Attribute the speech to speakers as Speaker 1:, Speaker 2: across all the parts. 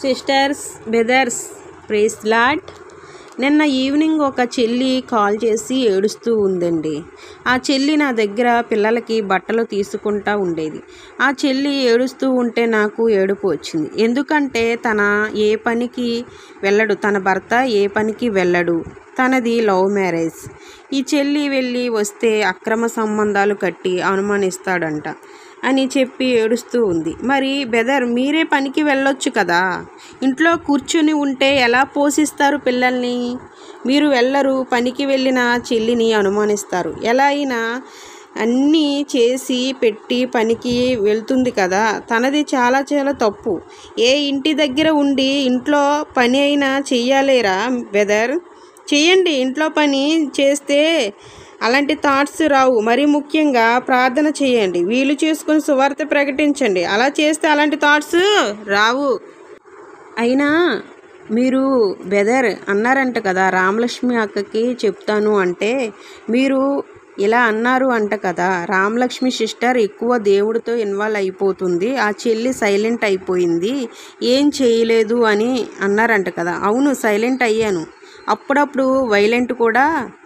Speaker 1: Sisters, brothers, praise lord. నిన్న evening ఒక చెల్లి కాల్ చేసి ఏడుస్తూ ఉందండి. ఆ చెల్లి నా దగ్గర పిల్లలకి బట్టలు తీసుకుంటా ఉండేది. ఆ చెల్లి ఏడుస్తూ ఉంటే నాకు ఏడుపు వచ్చింది. ఎందుకంటే తన ఏ పనికి వెళ్ళడు, తన భర్త ఏ పనికి వెళ్ళడు, తనది లవ్ మ్యారేజ్. ఈ చెల్లి వెళ్ళి వస్తే అక్రమ సంబంధాలు కట్టి అనుమానిస్తాడంట అని చెప్పి ఏడుస్తూ ఉంది. మరి బెదర్, మీరే పనికి వెళ్ళొచ్చు కదా, ఇంట్లో కూర్చుని ఉంటే ఎలా పోషిస్తారు పిల్లల్ని? మీరు వెళ్ళరు, పనికి వెళ్ళిన చెల్లిని అనుమానిస్తారు. ఎలా అయినా అన్నీ చేసి పెట్టి పనికి వెళ్తుంది కదా, తనది చాలా చాలా తప్పు. ఏ ఇంటి దగ్గర ఉండి ఇంట్లో పని అయినా చెయ్యాలేరా బెదర్? చేయండి, ఇంట్లో పని చేస్తే అలాంటి థాట్స్ రావు. మరీ ముఖ్యంగా ప్రార్థన చేయండి, వీలు చేసుకొని సువార్త ప్రకటించండి. అలా చేస్తే అలాంటి థాట్స్ రావు. అయినా మీరు బెదర్ అన్నారంట కదా, రామలక్ష్మి అక్కకి చెప్తాను అంటే మీరు ఇలా అన్నారు అంట కదా. రామలక్ష్మి సిస్టర్ ఎక్కువ దేవుడితో ఇన్వాల్వ్ అయిపోతుంది, ఆ చెల్లి సైలెంట్ అయిపోయింది, ఏం చేయలేదు అని అన్నారంట కదా. అవును, సైలెంట్ అయ్యాను. అప్పుడప్పుడు వైలెంట్ కూడా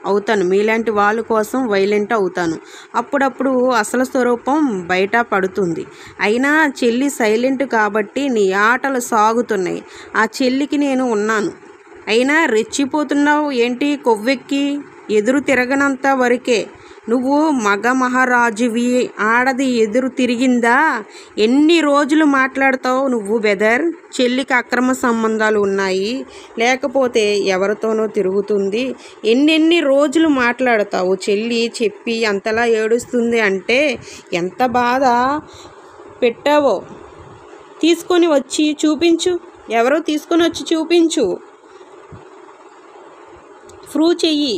Speaker 1: అవుతాను, మీలాంటి వాళ్ళ కోసం వైలెంట్ అవుతాను. అప్పుడప్పుడు అసలు స్వరూపం బయట పడుతుంది. అయినా చెల్లి సైలెంట్ కాబట్టి నీ ఆటలు సాగుతున్నాయి. ఆ చెల్లికి నేను ఉన్నాను. అయినా రెచ్చిపోతున్నావు ఏంటి? కొవ్వెక్కి ఎదురు తిరగనంత వరకే నువ్వు మగ మహారాజువి, ఆడది ఎదురు తిరిగిందా? ఎన్ని రోజులు మాట్లాడతావు నువ్వు బెదర్? చెల్లికి అక్రమ సంబంధాలు ఉన్నాయి, లేకపోతే ఎవరితోనో తిరుగుతుంది, ఎన్నెన్ని రోజులు మాట్లాడతావు? చెల్లి చెప్పి అంతలా ఏడుస్తుంది అంటే ఎంత బాధ పెట్టావో. తీసుకొని వచ్చి చూపించు, ఎవరో తీసుకొని వచ్చి చూపించు, ప్రూవ్ చెయ్యి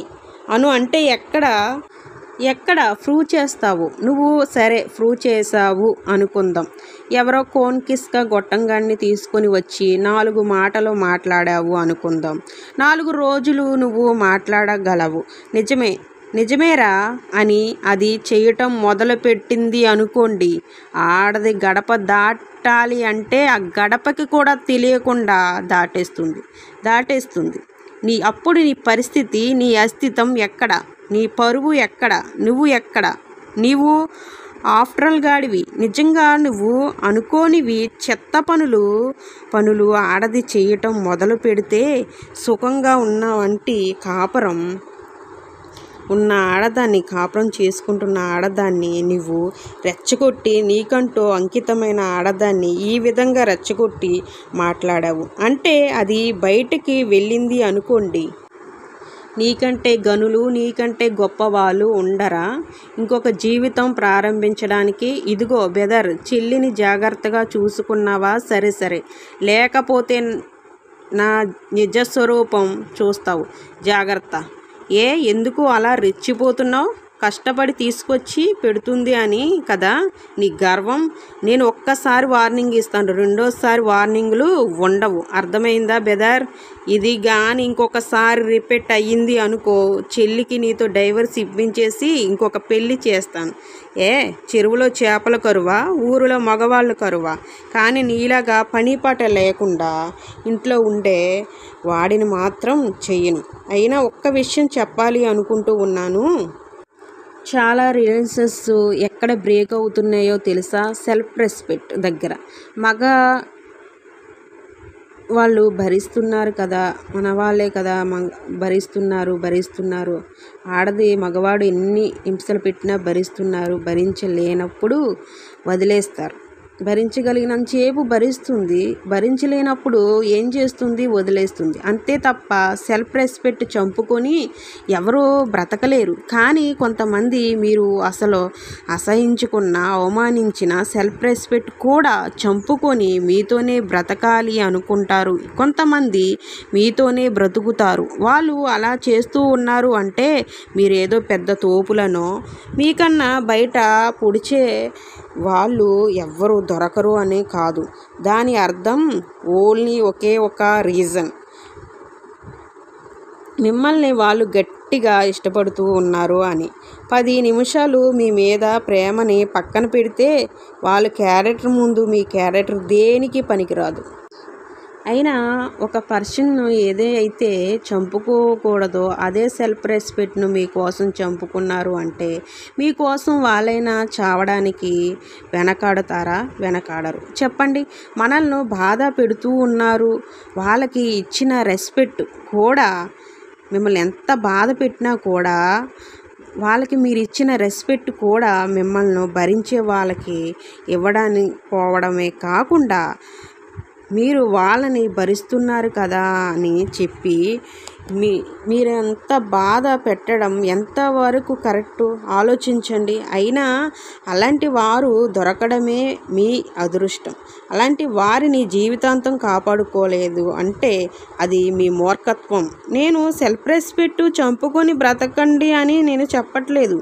Speaker 1: అను అంటే ఎక్కడ ప్రూవ్ చేస్తావు నువ్వు? సరే, ప్రూవ్ చేసావు అనుకుందాం. ఎవరో కోన్ కిస్క గొట్టంగాన్ని తీసుకొని వచ్చి 4 మాటలు మాట్లాడావు అనుకుందాం. 4 రోజులు నువ్వు మాట్లాడగలవు, నిజమేరా అని అది చేయటం మొదలుపెట్టింది అనుకోండి. ఆడది గడప దాటాలి అంటే ఆ గడపకి కూడా తెలియకుండా దాటేస్తుంది. అప్పుడు నీ పరిస్థితి, నీ అస్తిత్వం ఎక్కడ? నీ పరువు ఎక్కడ? నువ్వు ఎక్కడ? నీవు ఆఫ్టరల్ గాడివి. నిజంగా నువ్వు అనుకోనివి చెత్త పనులు ఆడది చేయటం మొదలు పెడితే సుఖంగా ఉన్న వంటి కాపురం ఉన్న ఆడదాన్ని, కాపురం చేసుకుంటున్న ఆడదాన్ని నువ్వు రెచ్చగొట్టి, నీకంటూ అంకితమైన ఆడదాన్ని ఈ విధంగా రెచ్చగొట్టి మాట్లాడావు అంటే అది బయటికి వెళ్ళింది అనుకోండి. నీకంటే గనులు, నీకంటే గొప్ప వాళ్ళు ఉండరా ఇంకొక జీవితం ప్రారంభించడానికి? ఇదిగో బెదర్, చెల్లిని జాగ్రత్తగా చూసుకున్నావా? సరే, లేకపోతే నా నిజస్వరూపం చూస్తావు, జాగ్రత్త. ఎందుకు అలా రెచ్చిపోతున్నావు? కష్టపడి తీసుకొచ్చి పెడుతుంది అని కదా నీ గర్వం. నేను ఒక్కసారి వార్నింగ్ ఇస్తాను, రెండోసారి వార్నింగ్లు ఉండవు. అర్థమైందా బెదర్? ఇది కానీ ఇంకొకసారి రిపీట్ అయ్యింది అనుకో, చెల్లికి నీతో డైవర్స్ ఇప్పించేసి ఇంకొక పెళ్ళి చేస్తాను. చెరువులో చేపల కరువా, ఊరిలో మగవాళ్ళు కరువా? కానీ నీలాగా పని పాట లేకుండా ఇంట్లో ఉండే వాడిని మాత్రం చెయ్యను. అయినా ఒక్క విషయం చెప్పాలి అనుకుంటూ ఉన్నాను. చాలా రిలేషన్స్ ఎక్కడ బ్రేక్ అవుతున్నాయో తెలుసా? సెల్ఫ్ రెస్పెక్ట్ దగ్గర. మగ వాళ్ళు భరిస్తున్నారు కదా, మన వాళ్ళే కదా భరిస్తున్నారు. ఆడది మగవాడు ఎన్ని హింసలు పెట్టినా భరిస్తున్నారు. భరించలేనప్పుడు వదిలేస్తారు. భరించగలిగినంతసేపు భరిస్తుంది, భరించలేనప్పుడు ఏం చేస్తుంది? వదిలేస్తుంది. అంతే తప్ప సెల్ఫ్ రెస్పెక్ట్ చంపుకొని ఎవరో బ్రతకలేరు. కానీ కొంతమంది మీరు అసలు అసహించుకున్న, అవమానించిన సెల్ఫ్ రెస్పెక్ట్ కూడా చంపుకొని మీతోనే బ్రతకాలి అనుకుంటారు. కొంతమంది మీతోనే బ్రతుకుతారు. వాళ్ళు అలా చేస్తూ ఉన్నారు అంటే మీరేదో పెద్ద తోపులనో, మీకన్నా బయట పొడిచే వాళ్ళు ఎవ్వరు దొరకరు అనే కాదు. దాని అర్థం ఓన్లీ ఒకే ఒక రీజన్, మిమ్మల్ని వాళ్ళు గట్టిగా ఇష్టపడుతూ ఉన్నారు అని. 10 నిమిషాలు మీ మీద ప్రేమని పక్కన పెడితే వాళ్ళ క్యారెక్టర్ ముందు మీ క్యారెక్టర్ దేనికి పనికిరాదు. అయినా ఒక పర్సన్ ఏదైతే చంపుకోకూడదో అదే సెల్ఫ్ రెస్పెక్ట్ను మీకోసం చంపుకున్నారు అంటే మీకోసం వాళ్ళైనా చావడానికి వెనకాడతారా? వెనకాడరు. చెప్పండి. మనల్ని బాధ పెడుతూ ఉన్నారు. వాళ్ళకి ఇచ్చిన రెస్పెక్ట్ కూడా, మిమ్మల్ని ఎంత బాధ పెట్టినా కూడా వాళ్ళకి మీరు ఇచ్చిన రెస్పెక్ట్ కూడా మిమ్మల్ని భరించే వాళ్ళకి ఇవ్వడానికి పోవడమే కాకుండా మీరు వాళ్ళని భరిస్తున్నారు కదా అని చెప్పి మీరెంత బాధ పెట్టడం ఎంతవరకు కరెక్టు ఆలోచించండి. అయినా అలాంటి వారు దొరకడమే మీ అదృష్టం. అలాంటి వారిని జీవితాంతం కాపాడుకోలేదు అంటే అది మీ మూర్ఖత్వం. నేను సెల్ఫ్ రెస్పెక్ట్ చంపుకొని బ్రతకండి అని నేను చెప్పట్లేదు,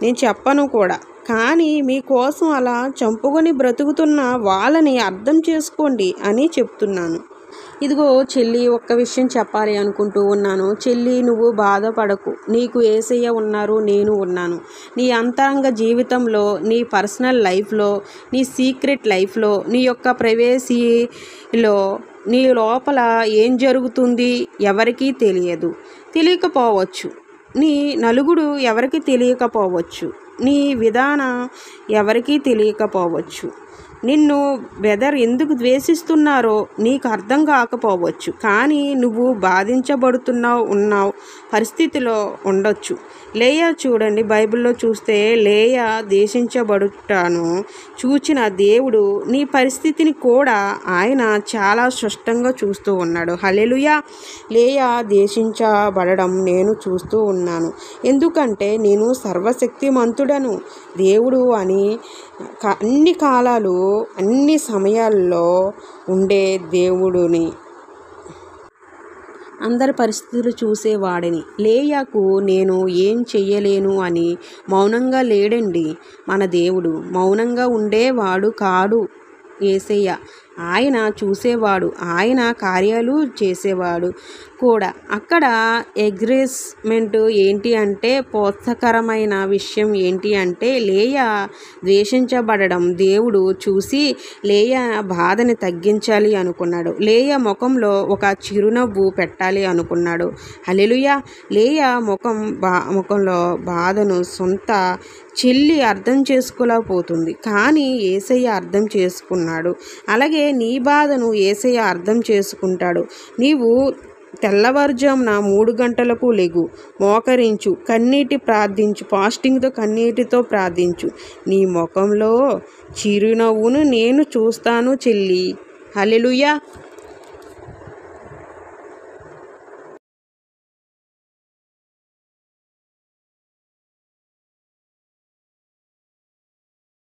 Speaker 1: నేను చెప్పను కూడా. కానీ మీకోసం అలా చంపుకొని బ్రతుకుతున్న వాళ్ళని అర్థం చేసుకోండి అని చెప్తున్నాను. ఇదిగో చెల్లి, ఒక్క విషయం చెప్పాలి అనుకుంటూ ఉన్నాను. చెల్లి, నువ్వు బాధపడకు. నీకు యేసయ్య ఉన్నారు, నేను ఉన్నాను. నీ అంతరంగ జీవితంలో, నీ పర్సనల్ లైఫ్లో, నీ సీక్రెట్ లైఫ్లో, నీ యొక్క ప్రైవేసీలో, నీ లోపల ఏం జరుగుతుంది ఎవరికీ తెలియకపోవచ్చు. నీ నలుగుడు ఎవరికి తెలియకపోవచ్చు. నీ విధానం ఎవరికీ తెలియకపోవచ్చు. నిన్ను వెదర్ ఎందుకు ద్వేషిస్తున్నారో నీకు అర్థం కాకపోవచ్చు. కానీ నువ్వు ఉన్నావు పరిస్థితిలో ఉండొచ్చు. లేయా చూడండి, బైబిల్లో చూస్తే లేయా దేశించబడుటను చూచిన దేవుడు నీ పరిస్థితిని కూడా ఆయన చాలా స్పష్టంగా చూస్తూ ఉన్నాడు. హల్లెలూయా. లేయా దేశించబడడం నేను చూస్తూ ఉన్నాను. ఎందుకంటే నేను సర్వశక్తిమంతుడను దేవుడు అని అన్ని కాలాలు అన్ని సమయాల్లో ఉండే దేవుడిని, అందరి పరిస్థితులు చూసేవాడిని. లేయాకు నేను ఏం చెయ్యలేను అని మౌనంగా లేడండి మన దేవుడు. మౌనంగా ఉండేవాడు కాడు యేసయ్య. ఆయన చూసేవాడు, ఆయన కార్యాలు చేసేవాడు కూడా. అక్కడ అగ్రెస్మెంట్ ఏంటి అంటే, ప్రోత్సాహకరమైన విషయం ఏంటి అంటే, లేయా ద్వేషించబడడం దేవుడు చూసి లేయా బాధని తగ్గించాలి అనుకున్నాడు. లేయా ముఖంలో ఒక చిరునవ్వు పెట్టాలి అనుకున్నాడు. హల్లెలూయా. లేయా ముఖంలో బాధను సొంత చెల్లి అర్థం చేసుకోలేకపోతుంది, కానీ యేసయ్య అర్థం చేసుకున్నాడు. అలాగే నీ బాధను యేసయ్య అర్థం చేసుకుంటాడు. నీవు తెల్లవారుజామున 3 గంటలకు లెగు, మోకరించు, ఫాస్టింగ్తో కన్నీటితో ప్రార్థించు. నీ ముఖంలో చిరునవ్వును నేను చూస్తాను చెల్లి. హల్లెలూయా.